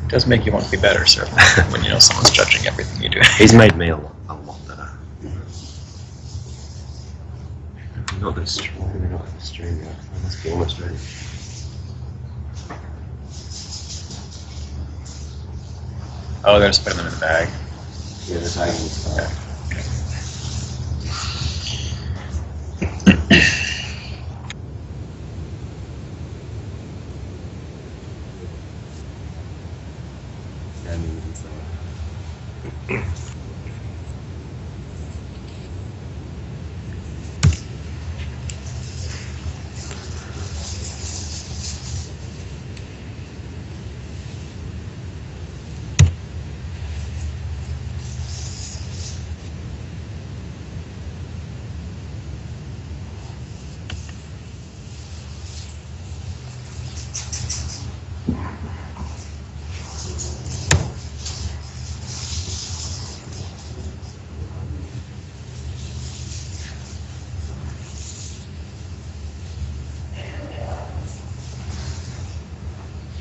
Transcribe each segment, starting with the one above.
It does make you want to be better, certainly, when you know someone's judging everything you do. He's made me a lot better. Not this stream, not this stream yet. I must be almost ready. Oh, they're just putting them in the bag. Yeah, the bag is Okay.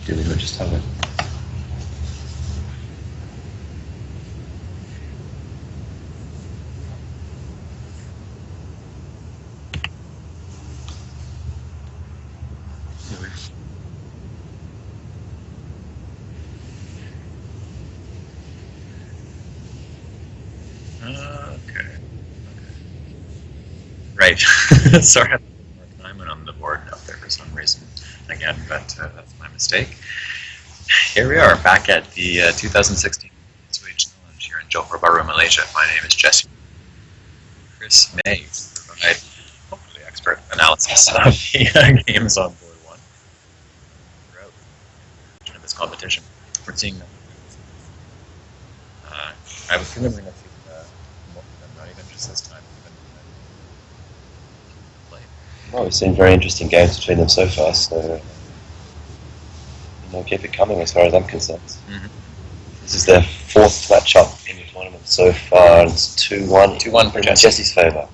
Do we just have it? Okay. Right. Sorry, I have more time on the board up there for some reason again, but that's my mistake. Here we are, back at the 2016 Causeway Challenge here in Johor Bahru, Malaysia. My name is Jesse. Chris May to provide hopefully expert analysis of the games on board one throughout this competition. We're seeing that. I have a feeling we're going to see more of them, not even just this time. Well, we've seen very interesting games between them so far, so keep it coming as far as I'm concerned. Mm-hmm. This is their fourth match-up in the tournament so far, and it's 2-1. 2-1 for Jesse. Jesse's favour.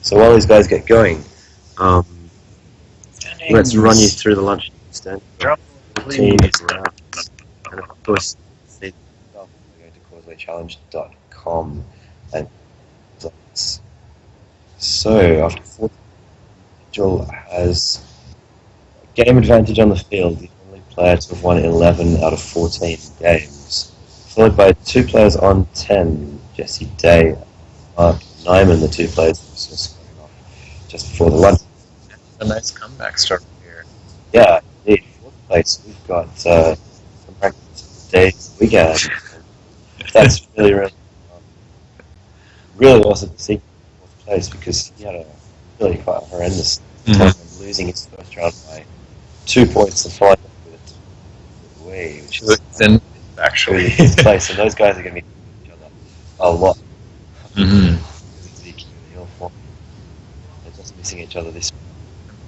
So while these guys get going, let's run you through the lunch stand. Please. And of course, see go to causewaychallenge.com and so after 4, Nigel has a game advantage on the field, the only player to have won 11 out of 14 games, followed by 2 players on 10, Jesse Day and Mark Nyman, the 2 players who were scoring off just before the lunch. A nice comeback start here. Yeah, indeed. 4th place, we've got some practice days weekend. That's really awesome to see 4th place, because he had a really quite horrendous time losing his first round by 2 points and following up with a way, which is actually 5th place, and those guys are going to be each other a lot. Mm-hmm. They're just missing each other this week.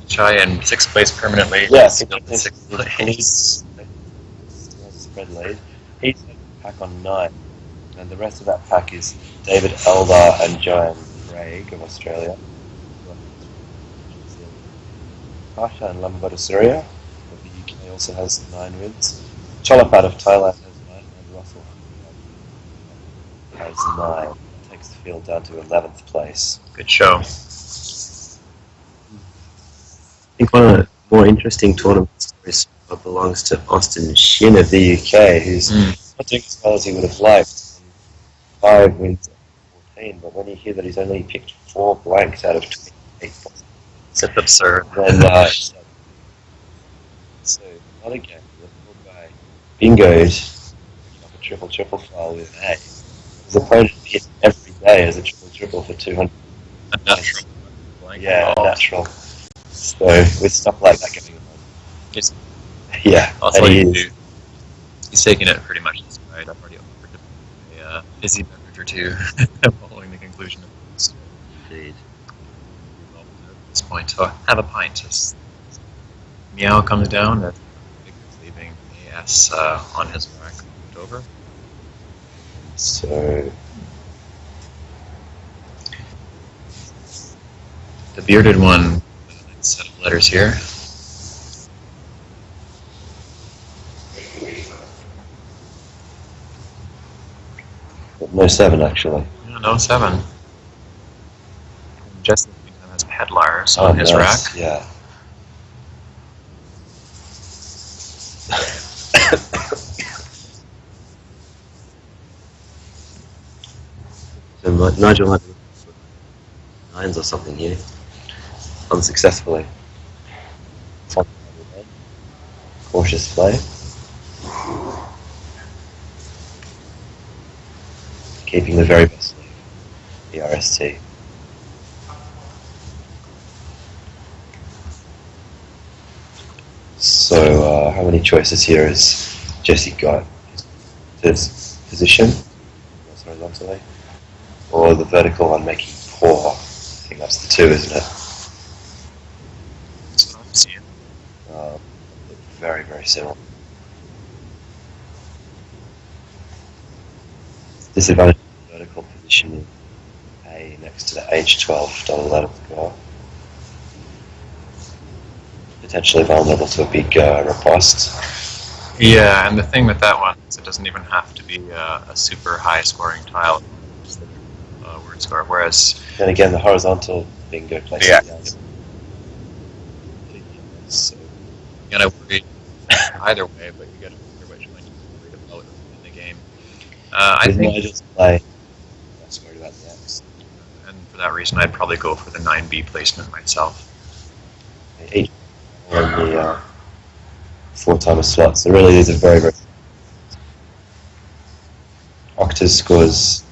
Chai in 6th place permanently. Yeah, still in 6th place. Spread lead. He's got a pack on 9, and the rest of that pack is David Eldar and Joanne Craig of Australia. Pasha and Lambada Surya of the UK also has 9 wins. Cholapat of Thailand has 9, and Russell has 9. Takes the field down to 11th place. Good show. I think one of the more interesting tournaments belongs to Austin Shin of the UK, who's not doing as well as he would have liked. 5 wins out of 14, but when you hear that he's only picked 4 blanks out of 28 points, it's absurd. Then, so another game, the poor guy bingoed a triple file with A. His opponent hit every day as a triple for 200. A natural. Yeah, natural. So with stuff like that going on, Yes. yeah, That's what he do. He's taking it pretty much this right. I've already offered a fizzy beverage or 2 following the conclusion of this. Indeed. At this point, so have a pint. Just Meow comes down. That's leaving AS on his rack over. So the bearded one. Set of letters here. But no 7, actually. Yeah, no 7. Jesse has Pedlars Oh, on his nice. rack. Yeah. So Nigel had 9s or something here. Unsuccessfully. Cautious play. Keeping the very best lead. The RST. So, how many choices here has Jesse got? His position, horizontally, or the vertical on making poor? I think that's the 2, isn't it? That's what I'm seeing. Very, very similar. Disadvantage of the vertical position A next to the H12 double letter score. Potentially vulnerable to a big riposte. Yeah, and the thing with that one is it doesn't even have to be a super high scoring tile. Just a word score. Whereas Then again, the horizontal bingo places Yeah. down. So, you gotta worry either way, but you gotta wonder which one you're worried about in the game. I with think, Nigel's play, I'm less worried about the X. and for that reason, I'd probably go for the 9B placement myself. Each on the 4-timer slot. So really, these are very, very. Octa's scores.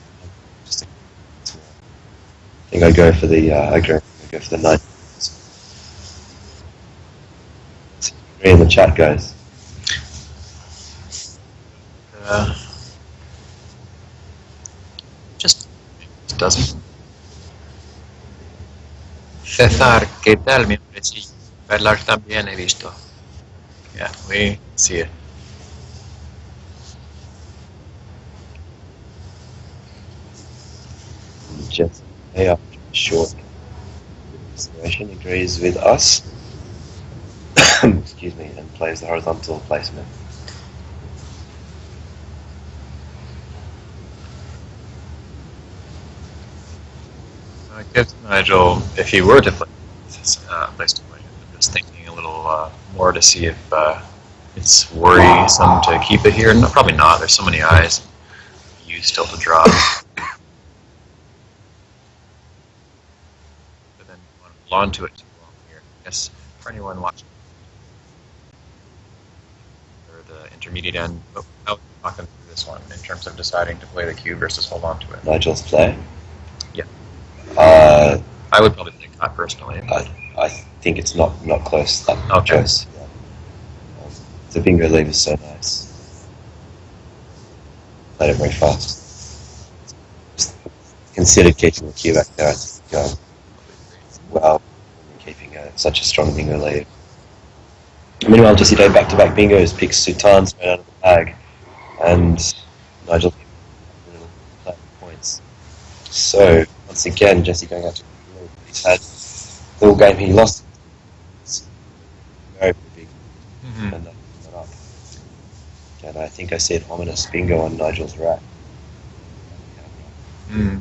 Just I think I go for the. I go for the 9. Agree in the chat, guys. Just doesn't. César, ¿qué tal, mi hombrecillo? Verlar también he visto. Yeah, we see it. Just after a short consideration agrees with us. Excuse me, and plays the horizontal placement. I guess Nigel, if he were to play place to play, I'm just thinking a little more to see if it's worrisome to keep it here. No, probably not. There's so many eyes. You still to draw. But then you want to hold on to it too long here. I guess for anyone watching or the intermediate end, how are you talking through this one in terms of deciding to play the cube versus hold on to it? Nigel's play. Yeah. I would probably think that personally. I think it's not close. That Okay. close. Yeah. The bingo leave is so nice. Played it very fast. Just considered keeping the cue back there. I think, well, keeping such a strong bingo lead. Meanwhile, Jesse Day back-to-back bingos picks Sultan straight out of the bag, and Nigel points. So once again, Jesse going out to he's had the little game he lost. It's very big, and that up. And I think I see an ominous bingo on Nigel's rack.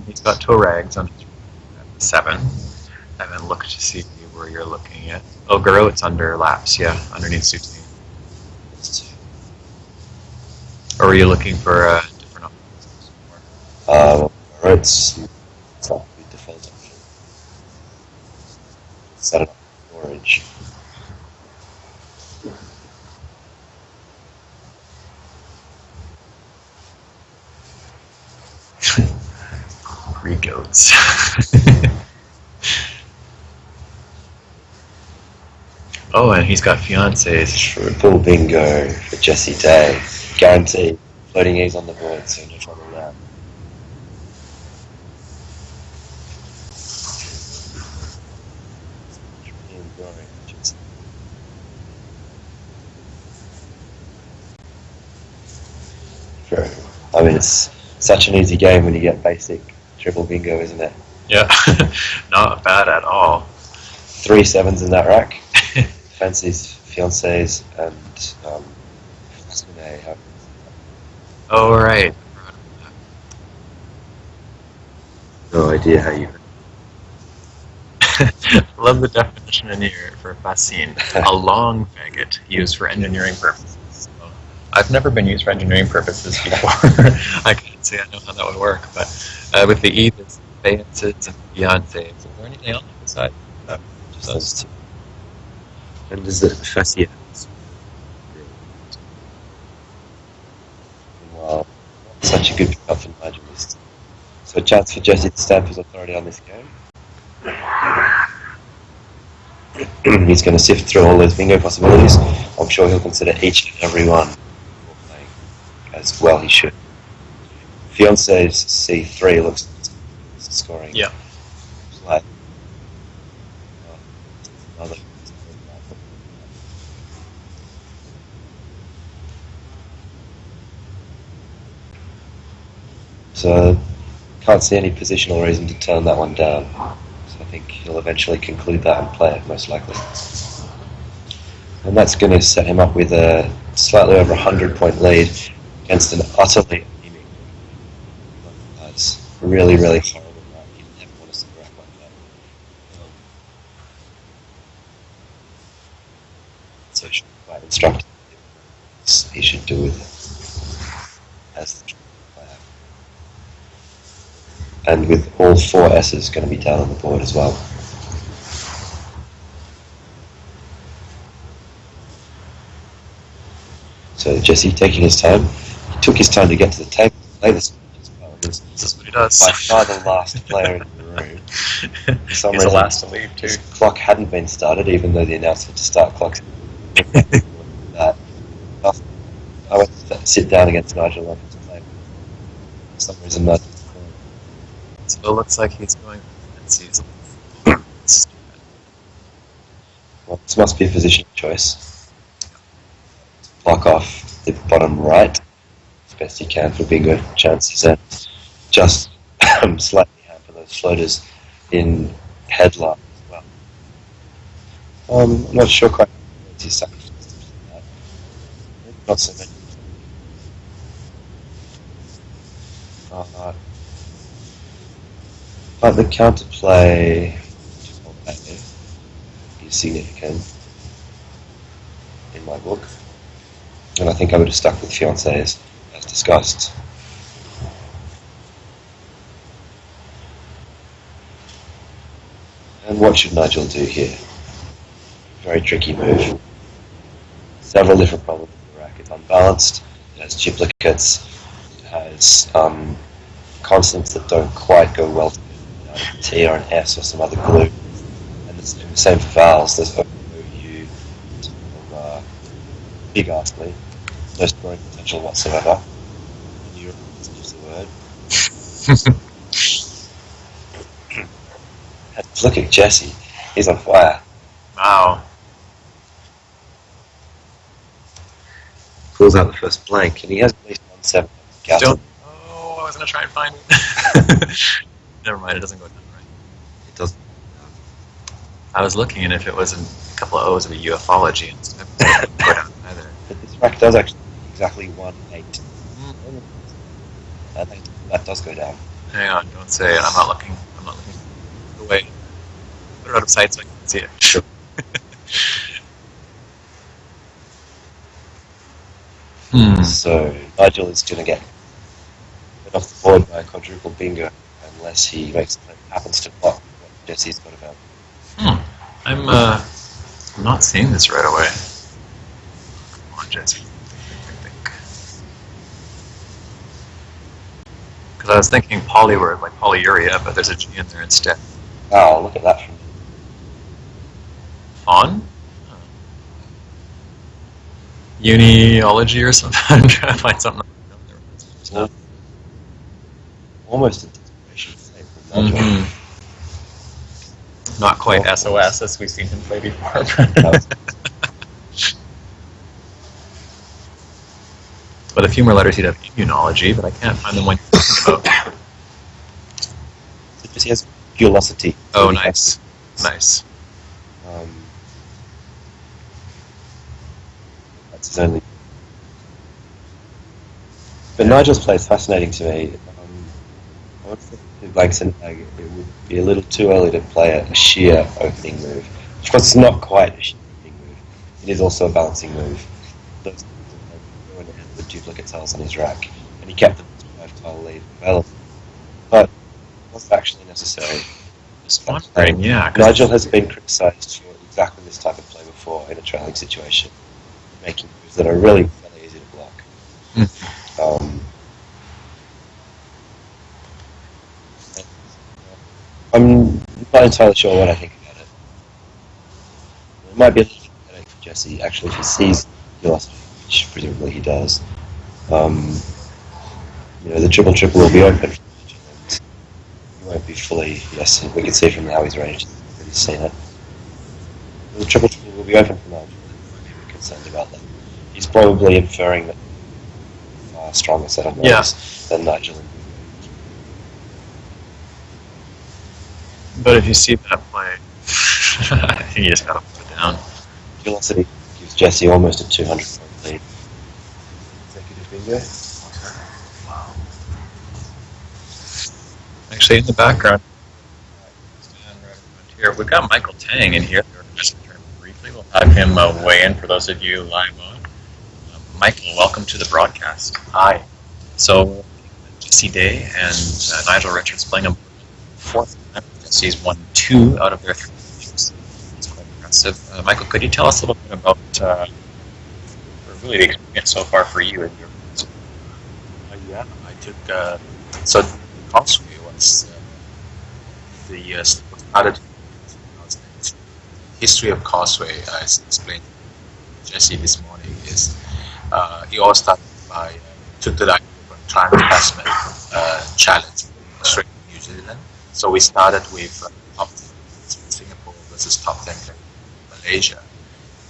He's got toe rags on his 7. I haven't looked to see where you're looking at. Oh, Garo, it's under laps, yeah, underneath 16. Or were you looking for a different option? It's not the default option. Set it up for storage. Greek goats. Oh, and he's got fiancés. Triple bingo for Jesse Day. Guaranteed. Floating E's on the board, so no trouble there. True. I mean, it's such an easy game when you get basic triple bingo, isn't it? Yeah, not bad at all. 3 7s in that rack. Fancies, fiancés, and Oh, right. No idea how you. Love the definition in here for fascine. A long faggot used for engineering purposes. So, I've never been used for engineering purposes before. I can't say I know how that would work, but with the E, there's fayances and fiancés. Is there anything else besides that? Just those two. And is it fascia? Wow, such a good pickup for Nigel. So a chance for Jesse to stamp his authority on this game. He's going to sift through all those bingo possibilities. I'm sure he'll consider each and every one before playing, as well he should. Fiance's C3 looks scoring. Yeah. Like, another. So, can't see any positional reason to turn that one down. So I think he'll eventually conclude that and play it, most likely. And that's going to set him up with a slightly over 100-point lead against an utterly anemic. That's really, really horrible. You never want to scrap like that. So it should be quite instructive. He should do with it as the player. And with all four S's going to be down on the board as well. So Jesse taking his time. He took his time to get to the table to play this as well. This is what he does. By far the last player in the room. For some He's the reason, last to leave, too. his clock hadn't been started, even though the announcement to start clocks. that. I went to sit down against Nigel on his play. For some reason, Nigel. So it looks like he's going for fancies. Well, this must be a position choice. Block off the bottom right as best you can for bingo chances and just slightly hamper those floaters in headlock as well. I'm not sure quite what his sacrifice for that. Maybe not so many. But the counterplay is significant in my book. And I think I would have stuck with fiancés, as discussed. And what should Nigel do here? Very tricky move. Several different problems with the racket. Unbalanced, it has duplicates, it has consonants that don't quite go well together, a T or an S or some other glue. And it's the same for vowels. There's O, U, big askly. No scoring potential whatsoever. You use the word. Look at Jesse. He's on fire. Wow. Pulls out the first blank, and he has at least 1-7. Don't. Oh, I was going to try and find it. Never mind, it doesn't go down right. It doesn't. I was looking, and if it was a couple of O's of a ufology, and stuff, it wouldn't go down either. But this rack does actually exactly 1-8. And that does go down. Hang on, don't say it. I'm not looking. I'm not looking. Wait. Put it out of sight so I can see it. Sure. So Nigel is going to get off the board by a quadruple bingo unless he happens to block what Jesse's got about. I'm not seeing this right away. Come on, Jesse. Think. Because I was thinking polyword, like polyuria, but there's a G in there instead. Oh, look at that from Fawn? Uniology or something? I'm trying to find something. almost a desperation save from Nigel. Not quite SOS as we've seen him play before. With a few more letters, he'd have immunology, but I can't find the one you're talking about. So just he has curiosity. Oh, nice. Nice. That's his only. But Nigel's play is fascinating to me. I would think with blanks and it would be a little too early to play a sheer opening move. Of course, it's not quite a sheer opening move. It is also a balancing move. Those go ahead with duplicate tiles on his rack, and he kept the 5-tile lead available. But it wasn't actually necessary. Just wondering, yeah. Nigel has been criticised for exactly this type of play before in a trailing situation, making moves that are really fairly easy to block. I'm not entirely sure what I think about it. It might be a little bit of a headache for Jesse, actually, if he sees velocity, which presumably he does. The triple will be open, and he won't be fully. Yes, we can see from how he's ranged that he's seen it. The triple will be open for Nigel. He won't be concerned about that. He's probably inferring that he's a far stronger set of moves than Nigel. But if you see that play, I think you just gotta put it down. Velocity gives Jesse almost a 200-point lead. Executive bingo. Wow. Actually, in the background, here we've got Michael Tang in here. Briefly, we'll have him weigh in for those of you live on. Michael, welcome to the broadcast. Hi. So, Jesse Day and Nigel Richards playing a fourth time. Jesse's won 2 out of their 3 games. It's quite impressive. Michael, could you tell us a little bit about really the experience so far for you? Yeah, I took so Causeway was started. History of Causeway, as explained to Jesse this morning, is he all started by took the trans-Tasman challenge in Australia and New Zealand. So we started with top 10 Singapore versus top 10 Malaysia,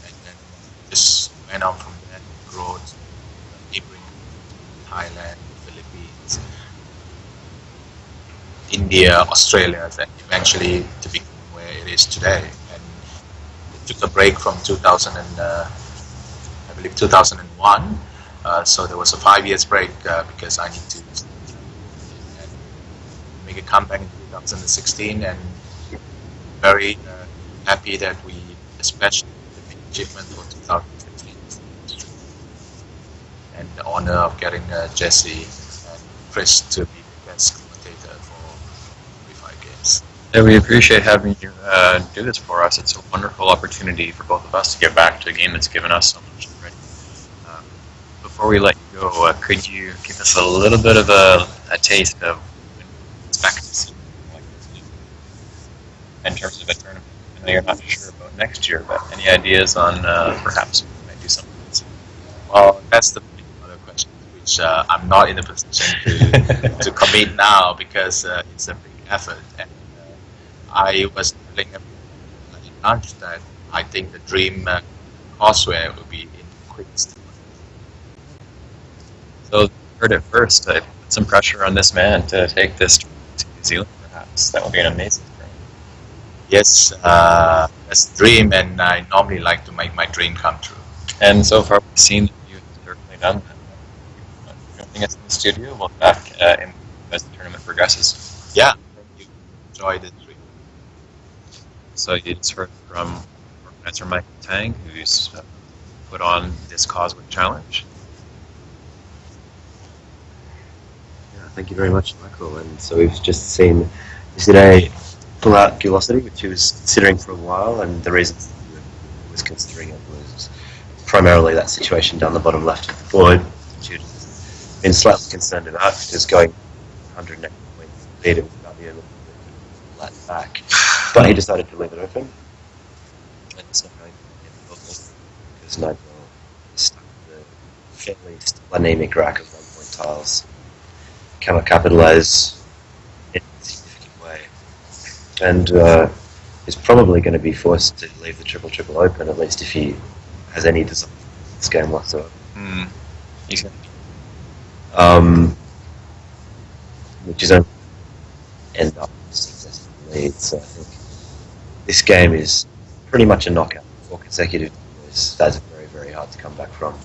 and then just went on from there, grew to neighboring Thailand, Philippines, India, Australia, and eventually to become where it is today. And it took a break from 2000 and I believe 2001. So there was a 5 years break because I need to make a comeback in 2016, and very happy that we, especially the big achievement for 2015, and the honor of getting Jesse and Chris to be the guest commentator for 5 games. Yeah, we appreciate having you do this for us. It's a wonderful opportunity for both of us to get back to a game that's given us so much already. Before we let you go, could you give us a little bit of a taste of when we expect to see like this in terms of a tournament? I know you're not sure about next year, but any ideas on perhaps we might do something this year? Well, that's the other question, which I'm not in a position to commit now because it's a big effort. And I was telling in lunch that I think the dream Causeway will be in quickest. So you heard it first. Put some pressure on this man to take this to New Zealand, perhaps. That would be an amazing dream. Yes, that's the dream, and I normally like to make my dream come true. And so far, we've seen that you've certainly done that. Joining us in the studio, we'll be back as the tournament progresses. Yeah, you enjoy the dream. So you just heard from organizer Michael Tang, who's put on this Causeway challenge. Thank you very much, Michael. And so we've just seen today pull out Velocity, which he was considering for a while, and the reason he was considering it was primarily that situation down the bottom left of the board, which he'd been slightly concerned about, because going 180 points lead, it was about to be a little bit flat back. But he decided to leave it open. And so because Nigel stuck with a fairly anemic rack of 1-point tiles, cannot capitalise in a significant way, and is probably going to be forced to leave the triple open, at least if he has any desire for this game whatsoever. He's going to which is only end up successful leads. So I think this game is pretty much a knockout. 4 consecutive days. That's very, very hard to come back from.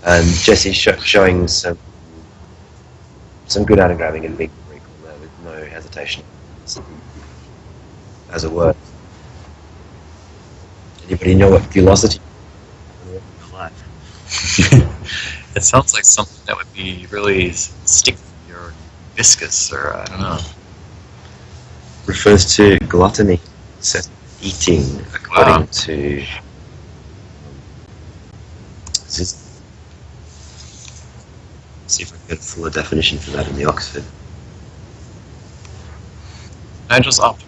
And Jesse's showing some some good anagramming and big recall there with no hesitation. As it were. Anybody know what velocity? It sounds like something that would be really sticky or viscous, or I don't know. Refers to gluttony, eating, according to. See if I can get a fuller definition for that in the Oxford. Nigel's optimal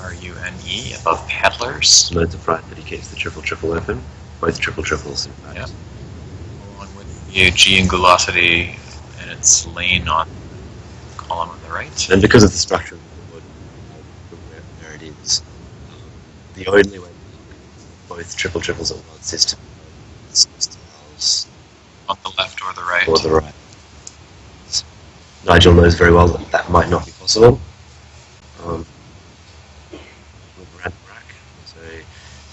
RUNE above paddlers. Loads of pride that he keeps the triple open. Both triples, in fact. Yeah. Along with the G and velocity, and it's laying on the column on the right. And because of the structure of the board, where it is, the only way to both triples at once is to on the left or the right. Or the right. Nigel knows very well that that might not be possible. With random rack. So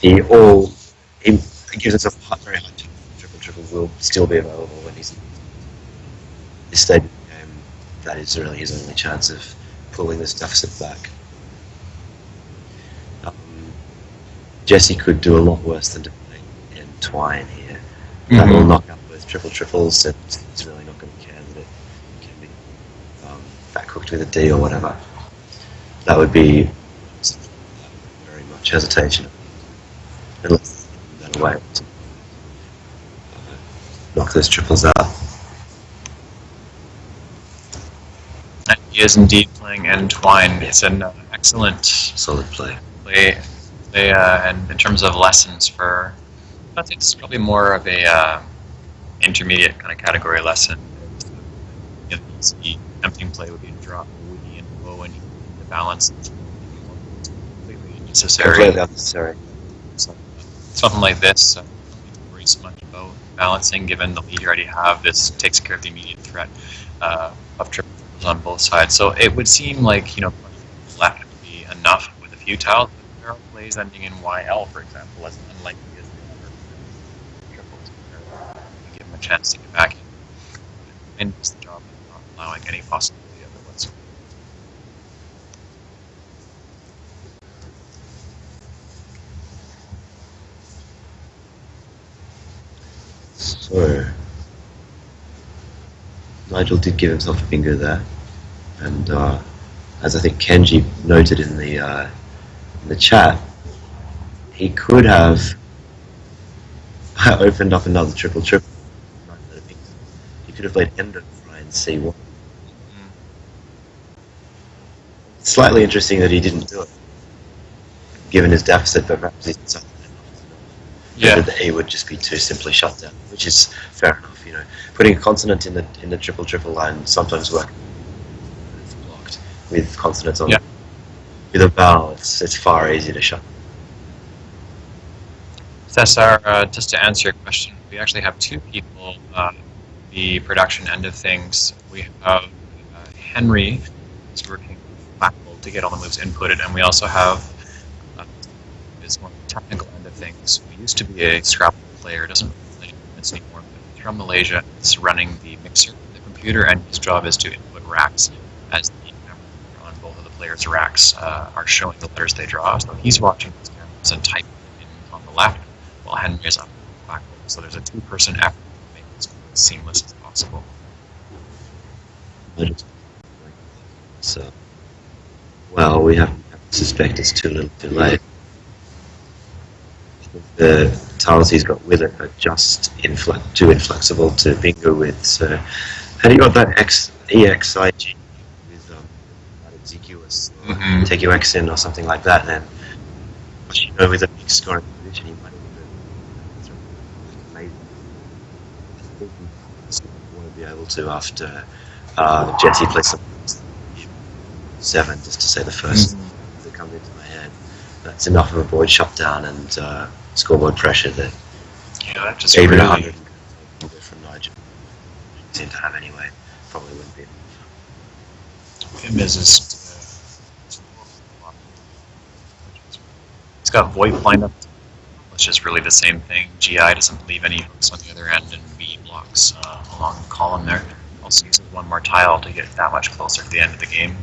he gives himself a very high chance that triple will still be available when he's in this stage of the game. That is really his only chance of pulling this deficit back. Jesse could do a lot worse than defending and Twine here. That will knock out both triples, and he's really not going to care that it can be back cooked with a D or whatever. That would be very much hesitation. Unless that away to knock those triples out. And he is indeed playing Entwine. It's an excellent solid play. And in terms of lessons for, I think it's probably more of a intermediate kind of category lesson. The emptying play would be a drop, woody and low, and the balance is completely unnecessary. Completely unnecessary. So something like this, don't need to worry so much about balancing, given the lead you already have. This takes care of the immediate threat of triples on both sides. So it would seem like, left would be enough with a few tiles. But there are plays ending in YL, for example, as unlikely as the other triples. Give them a chance to get back in. And it's the job of not allowing any possibility of it whatsoever. So Nigel did give himself a bingo there, and as I think Kenji noted in the chat, he could have opened up another triple. He could have played Endo Fry and C1. It's slightly interesting that he didn't do it, given his deficit, but perhaps he decided that E would just be too simply shut down, which is fair enough. Putting a consonant in the triple line sometimes works blocked with consonants on. Yeah. With a vowel, it's far easier to shut. Cesar, just to answer your question, we actually have two people. The production end of things, we have Henry who's working backwards to get all the moves inputted, and we also have is more technical end of things. We used to be a Scrabble player, doesn't play this anymore, but he's from Malaysia. He's running the mixer of the computer, and his job is to input racks as the camera on both of the players' racks are showing the letters they draw. So he's watching these cameras and typing in on the left, while Henry is up backwards. So there's a two-person effort to make this as seamless as possible. So, well, we have to suspect it's too little too late. The tiles he's got with it are just too inflexible to bingo with. So, had he got that EXIG with that exiguous take your X in or something like that, then with a big scoring position, he might have amazing. I think he want to be able to after Jesse plays some 7, just to say the first that comes into my head. That's enough of a board shutdown and scoreboard pressure that that just even really 100 from Nigel seem to have anyway. Probably wouldn't be enough. him is it's got VoIP lined up, which is really the same thing. GI doesn't leave any hooks on the other end, and B blocks along the column there. Also uses one more tile to get that much closer to the end of the game.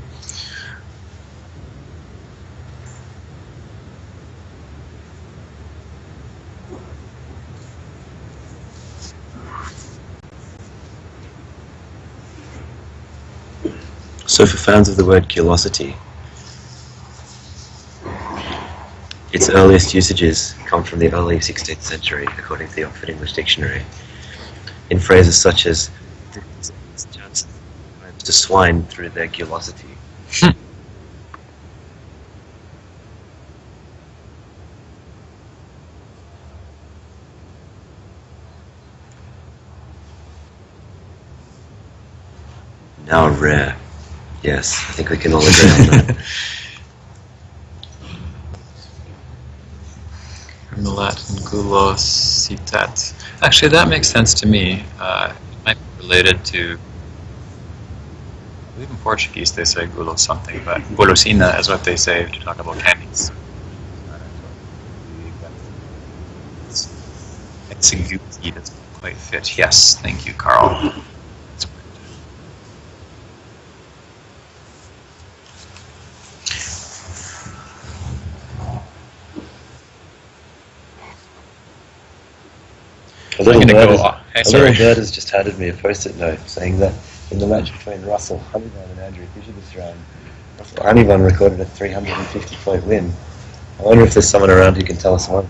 So for fans of the word curiosity, its earliest usages come from the early 16th century, according to the Oxford English Dictionary, in phrases such as to swine through their curiosity. Now rare. Yes, I think we can all agree on that. From the Latin gulositat. Actually, that makes sense to me. It might be related to, I believe in Portuguese they say gulo something, but golosina is what they say to talk about candies. It's a guti that's quite fit. Yes, thank you, Carl. A little Sorry. bird has just handed me a post-it note saying that in the match between Russell Honeyvan and Andrew Fisher this round, Russell Honeyvan recorded a 350-point win. I wonder if there's someone around who can tell us more.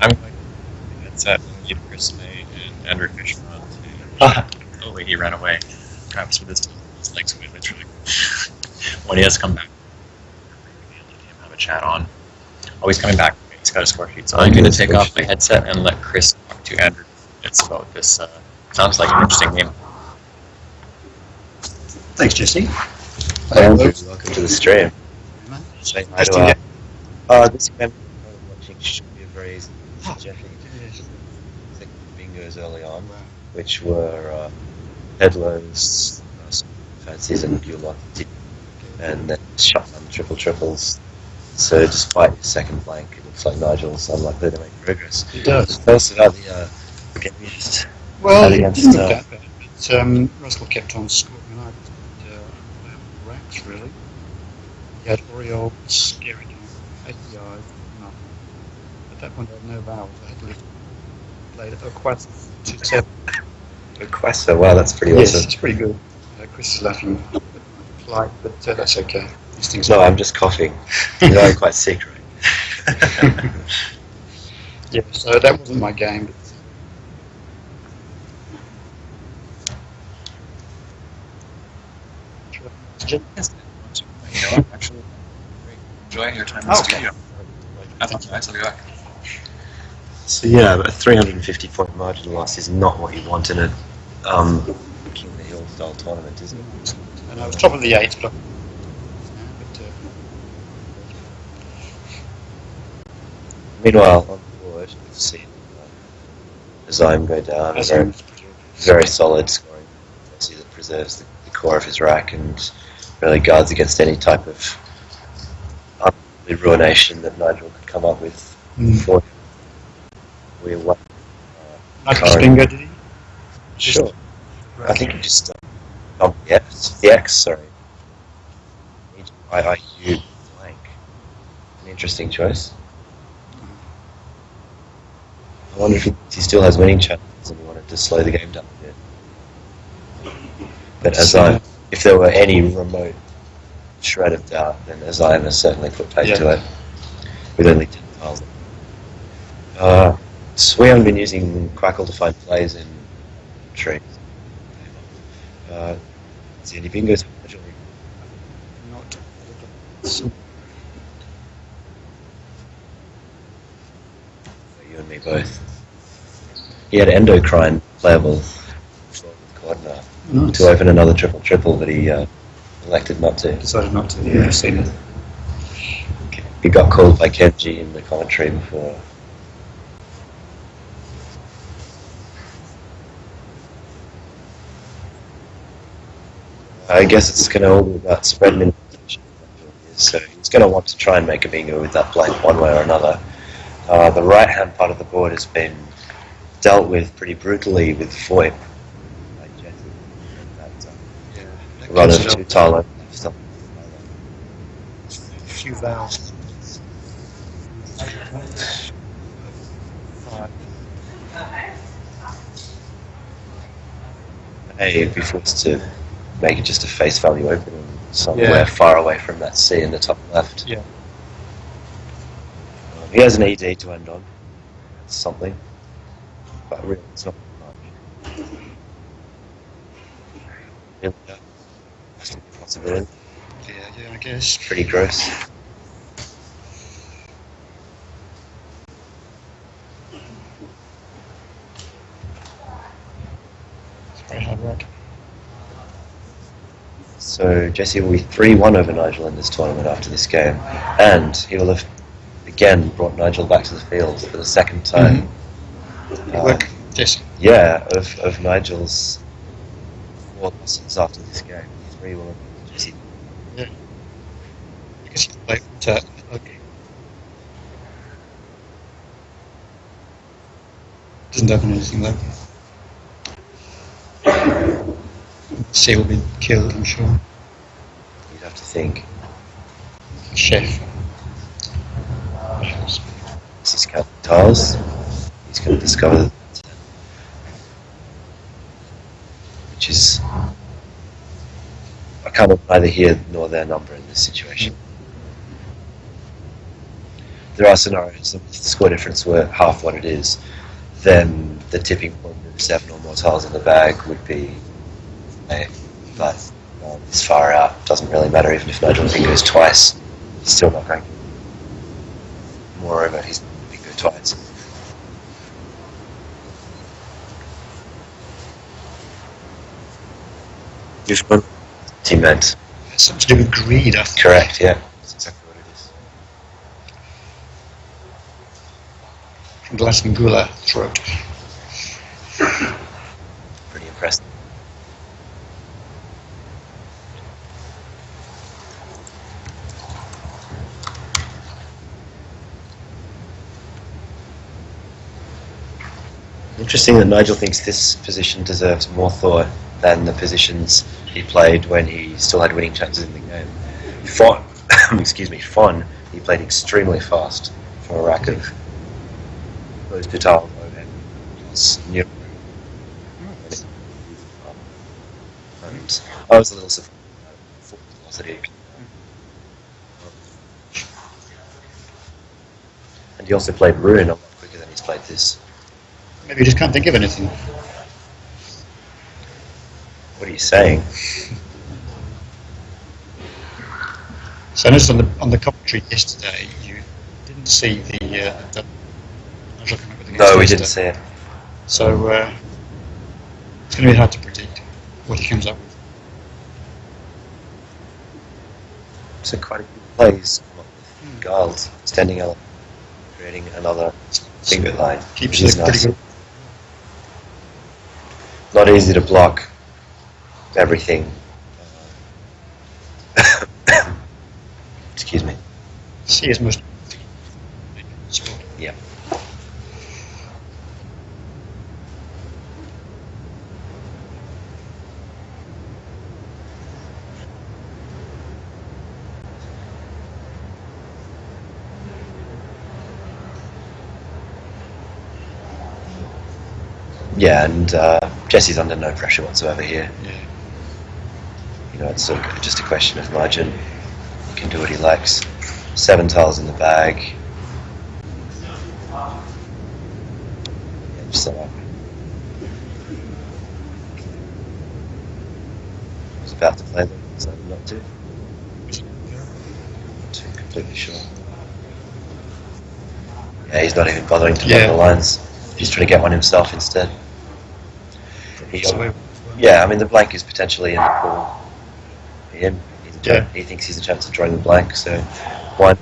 I'm going to headset and give Chris May and Andrew Fisher on to oh wait, he ran away. Perhaps with his legs win, it's really when he has to come back. Let him have a chat on. Oh, he's coming back. He's got a score sheet. So I'm going to take off my headset and let Chris talk to Andrew. It's about this. Sounds like an interesting game. Thanks, Jesse. Andrew, welcome to the stream. Say hi to this game we're watching should be a very easy. Jeffy bingos early on, which were Pedlo's fancies and Gulati, and then shotgun triples. So despite his second blank, it looks like Nigel's unlikely to make progress. It does. Tell us about the game you just Well, had it against didn't look that bad, but Russell kept on scoring, and I did racks, really. He had Oriole scaring him 80 yards, at that point I had no vowels. I had to lift, played a quite 2-7. Quasa. Wow, that's pretty Yes, awesome. it's pretty good. Chris is laughing polite, but that's okay. These things No, I'm just coughing. You know, I'm quite sick, right? Yeah, so that wasn't my game. But I'm actually enjoying your time in the studio. I think I'll be back. So yeah, but a 350-point margin loss is not what you want in a King of the Hill style tournament, is it? and I was top of the 8, but Meanwhile, on the board, we've seen Azime go down. as A very solid scoring policy that preserves the core of his rack and really guards against any type of ruination that Nigel could come up with for him. We won. Nice bingo, did he? Sure. I think he just dumped the X, sorry. IIQ blank. An interesting choice. I wonder if he still has winning chances and he wanted to slow the game down a bit. But if there were any remote shred of doubt, then Azime has certainly put paid to it with only 10 tiles. So we haven't been using Quackle to find plays in trees. Is there any bingos? Not. You and me both. He had endocrine playable with Cordner to open another triple, but he elected not to. Decided not to. Yeah, I've seen it. He got called by Kenji in the commentary before. I guess it's going to all be about spread minimization. So he's going to want to try and make a bingo with that blank one way or another. The right-hand part of the board has been dealt with pretty brutally with VoIP by Jesse. run of Consider- 2 tile stuff. A few vowels. 5. Hey, you'd be forced to make it just a face value opening somewhere Yeah. far away from that C in the top left. Yeah. He has an ED to end on. That's something. But really, it's not much. Really, that's a possibility. Yeah, I guess. Pretty gross. It's very hard work. So Jesse will be 3-1 over Nigel in this tournament after this game. And he will have again brought Nigel back to the field for the second time. Good work, Jesse. Yeah, of Nigel's 4 losses after this game. 3-1 over Jesse. Yeah. I guess you played okay. Doesn't happen anything though. C will be killed, I'm sure. You'd have to think. Chef. He's counting tiles. He's going to discover the 10. Which is I can't neither here nor there number in this situation. There are scenarios if the score difference were half what it is, then the tipping point of 7 or more tiles in the bag would be A. But this far out doesn't really matter. Even if Nigel goes twice, he's still not going. Moreover, he's bingo twice. Just one. He meant. It's something to do with greed, I think. Correct, yeah. That's exactly what it is. Glasingula throat. Pretty impressive. Interesting that Nigel thinks this position deserves more thought than the positions he played when he still had winning chances in the game. Fon, he played extremely fast for a rack of those 2 tiles over him. And I was a little surprised at full velocity. And he also played Ruin a lot quicker than he's played this. Maybe you just can't think of anything. What are you saying? So I noticed on the commentary yesterday, you didn't see the I was looking at the No, we didn't see it. So it's going to be hard to predict what he comes up with. So quite a good plays. Guard standing out, creating another finger line. Keeps which is it pretty nice. good. Not easy to block everything. Excuse me. C is most spot. Yeah. Yeah, and Jesse's under no pressure whatsoever here. Yeah. You know, it's just a question of margin. He can do what he likes. 7 tiles in the bag. Yeah, just set up. I was about to play them, so not to. Not too completely sure. Yeah, he's not even bothering to run the lines. He's trying to get one himself instead. Yeah, I mean the blank is potentially in the pool. He thinks he's a chance of drawing the blank, so one.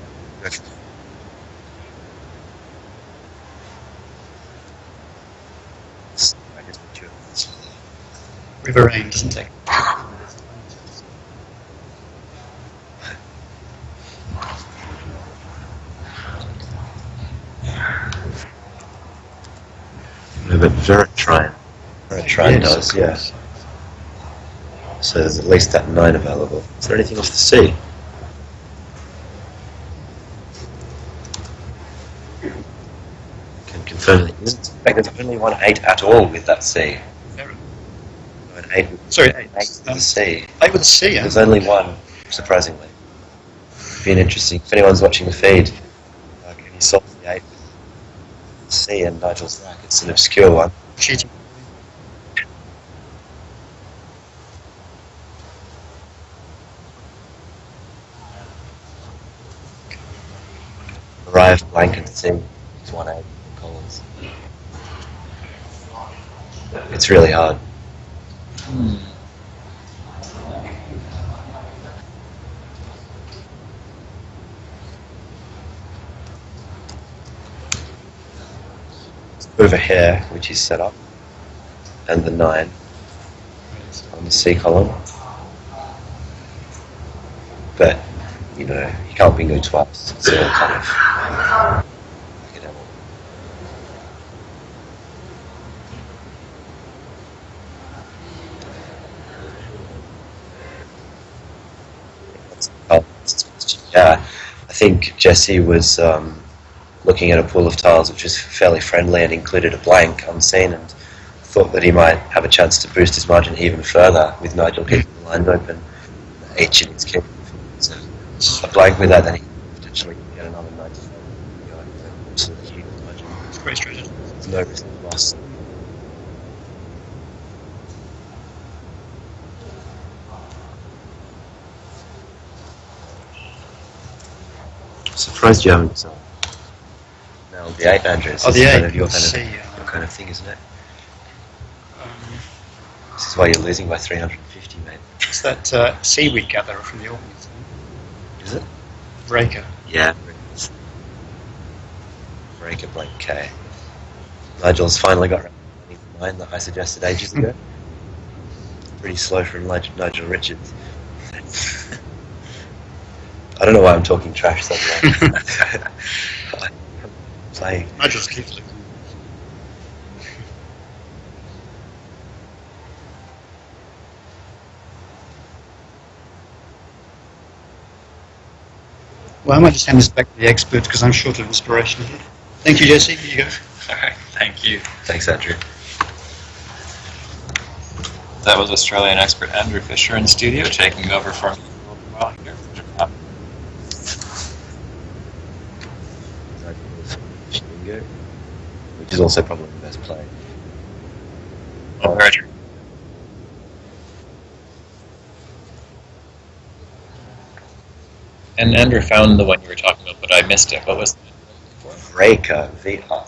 River Rain doesn't take. No, but Veritran does, yeah. So there's at least that 9 available. Is there anything off the C? Can confirm that it isn't. In fact, there's only one 8 at all with that C. Error. No, an 8 with, Sorry, 8. 8 with the C. 8 with a C, There's only one, surprisingly. Been interesting. If anyone's watching the feed, can you solve the 8 with the C and Nigel's rack? It's an obscure one. Cheating. Arrived blank and C. It's 1-8 Collins. It's really hard. Over here, which is set up, and the 9 on the C column. But, you know, you can't bingo twice. It's all kind of like an animal. Yeah, I think Jesse was looking at a pool of tiles which was fairly friendly and included a blank unseen, and thought that he might have a chance to boost his margin even further with Nigel keeping the lines open, H in his kick. So a blank with that, then he could potentially get another 95. Absolutely huge margin. It's great strategy. There's no risk of loss. Surprised you haven't nailed the 8, Andrew. This Oh, is the kind 8. of your kind of thing, isn't it? This is why you're losing by 350, mate. It's that seaweed gatherer from the Orkneys. Is it? Breaker. Yeah. Breaker blank K. Nigel's finally got around to the 9 that I suggested ages ago. Pretty slow from Nigel Richards. I don't know why I'm talking trash suddenly. Playing. Nigel's keeps looking. Well, I might just hand this back to the experts because I'm short of inspiration here. Thank you, Jesse. Here you go. All right, thank you. Thanks, Andrew. That was Australian expert Andrew Fisher in studio, taking over for me for a little while here. Bingo, which is also probably the best play. Oh, very true. And Andrew found the one you were talking about, but I missed it. What was it? Breaker, V-R-A-C-K-E-R.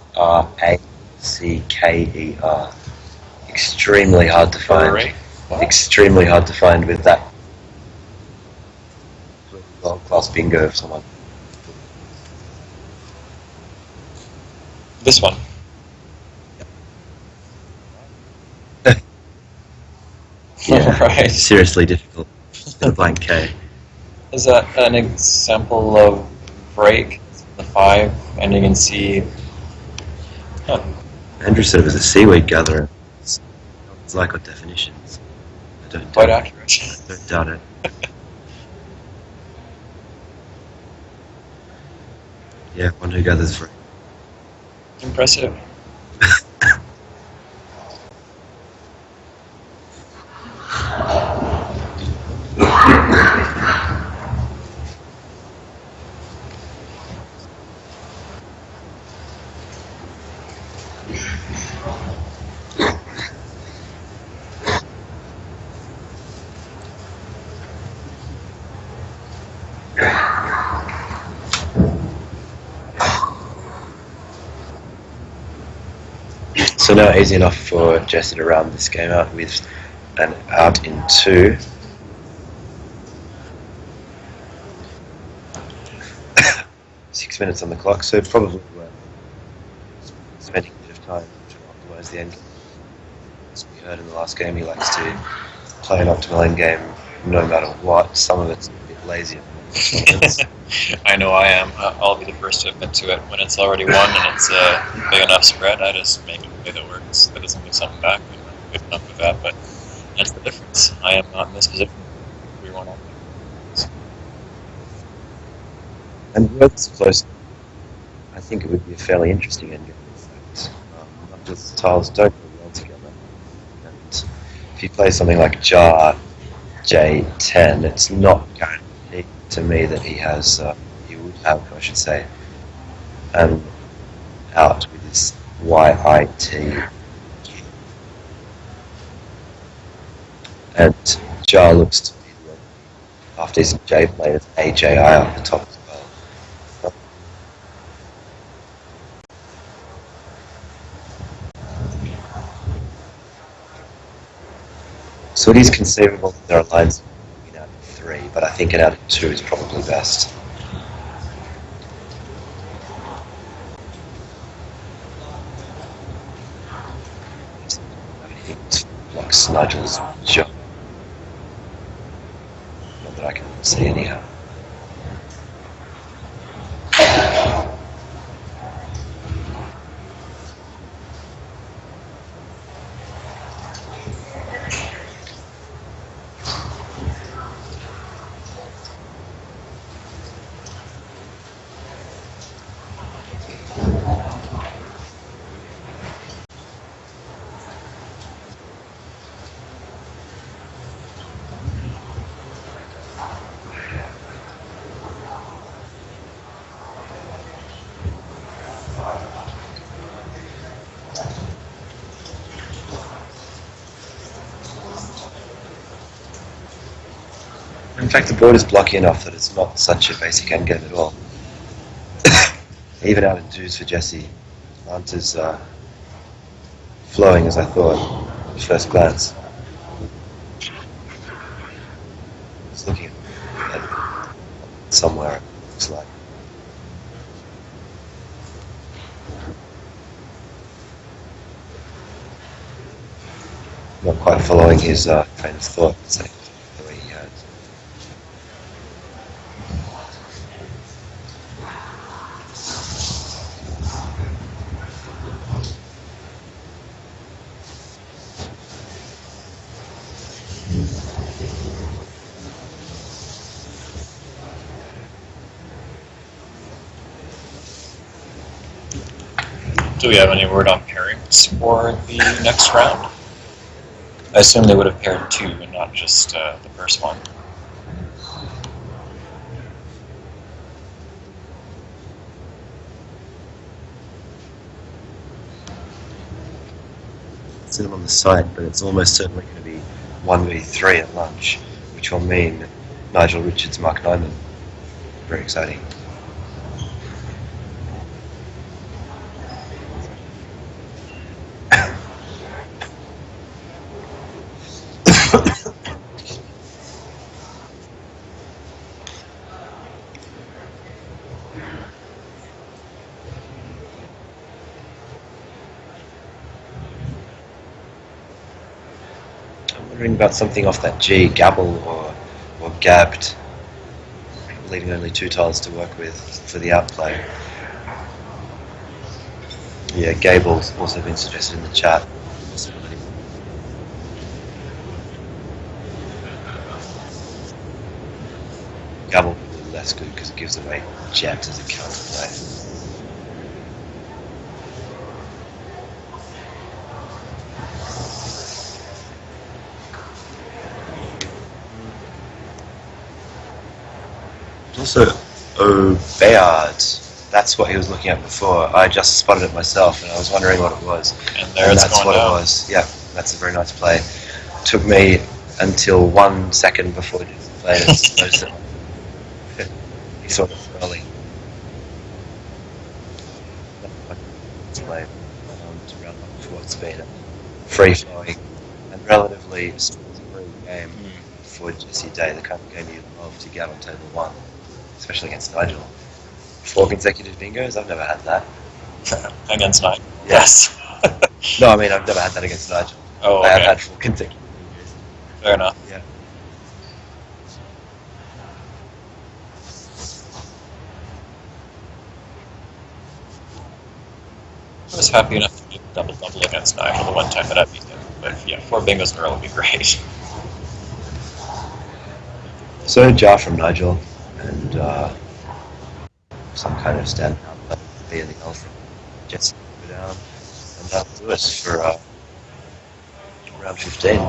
Extremely hard to find. Right. Extremely hard to find with that world-class bingo of someone. This one. Yeah, Right. seriously difficult. With a blank K. Is that an example of break? The 5 ending in C. Huh. Andrew said it was a seaweed gatherer. It's like our definitions. I don't Quite doubt accurate. it. I don't doubt it. Yeah, one who gathers for. Impressive. So now easy enough for Jesse to round this game out with an out in 2. Six minutes on the clock, so probably worth spending a bit of time to optimise the end game. As we heard in the last game, he likes to play an optimal end game no matter what. Some of it's a bit lazy. I know I am. I'll be the first to admit to it. When it's already won and it's a big enough spread, I just make it a way that works. That doesn't do something back. I'm not good enough with that, but that's the difference. I am not in this position. We won't all And were this close, I think it would be a fairly interesting endgame. In fact, Nigel's tiles don't go well together, and if you play something like Jar J10, it's not guaranteed to me that he would have, I should say, an out with his YIT. And Jar looks to be after his J players AJI up the top as well. So it is conceivable that there are lines in out of 3, but I think an out of 2 is probably best. Blocks Nigel's shot. Not that I can see anyhow. In fact, the board is blocky enough that it's not such a basic endgame at all. Even out of 2s for Jesse aren't as flowing as I thought at first glance. Just looking at somewhere, it looks like. Not quite following his train of thought, say, the way he had. Do we have any word on pairings for the next round? I assume they would have paired 2 and not just the first one. It's in on the site, but it's almost certainly going to be 1v3 at lunch, which will mean Nigel Richards, Mark Nyman. Very exciting. I'm wondering about something off that G, Gabble or Gabbed, leaving only 2 tiles to work with for the outplay. Yeah, Gable's also been suggested in the chat. Gabble would be less good because it gives away Jet as a counterplay. Also, Bayard. That's what he was looking at before. I just spotted it myself, and I was wondering what it was. And there it's that's going what down. It was. Yeah, that's a very nice play. Took me until 1 second before he did the play to notice it. He saw it early. Play to round up for what's been a free flowing and relatively free game for Jesse Day, the kind of game you love to get on table 1, especially against Nigel. 4 consecutive bingos? I've never had that. Against Nigel? Yes. No, I mean, I've never had that against Nigel. Oh, okay. I have had 4 consecutive bingos. Fair enough. Yeah. I was happy enough to do double-double against Nigel the one time that I beat him. But yeah, 4 bingos in a row would be great. So Jar from Nigel, and some kind of stand up, but anything else from Jesse go down, and that'll do us for round 15.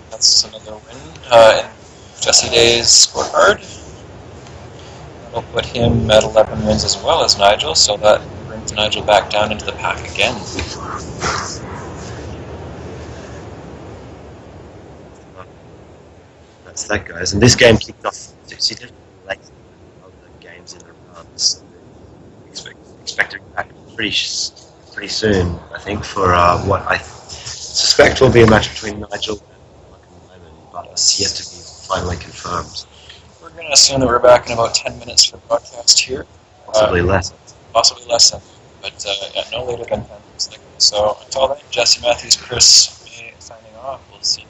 That's another win in Jesse Day's scorecard. That'll put him at 11 wins as well as Nigel, so that brings Nigel back down into the pack again. That's that, guys. And this game kicked off significantly late of the games in the rounds. Expected back pretty soon, I think, for what I suspect will be a match between Nigel and Lemon, but it's yet to be finally confirmed. We're going to assume that we're back in about 10 minutes for broadcast here. Possibly less. Possibly less than, but no later than 10 minutes. So until then, Jesse Matthews, Chris May signing off. We'll see you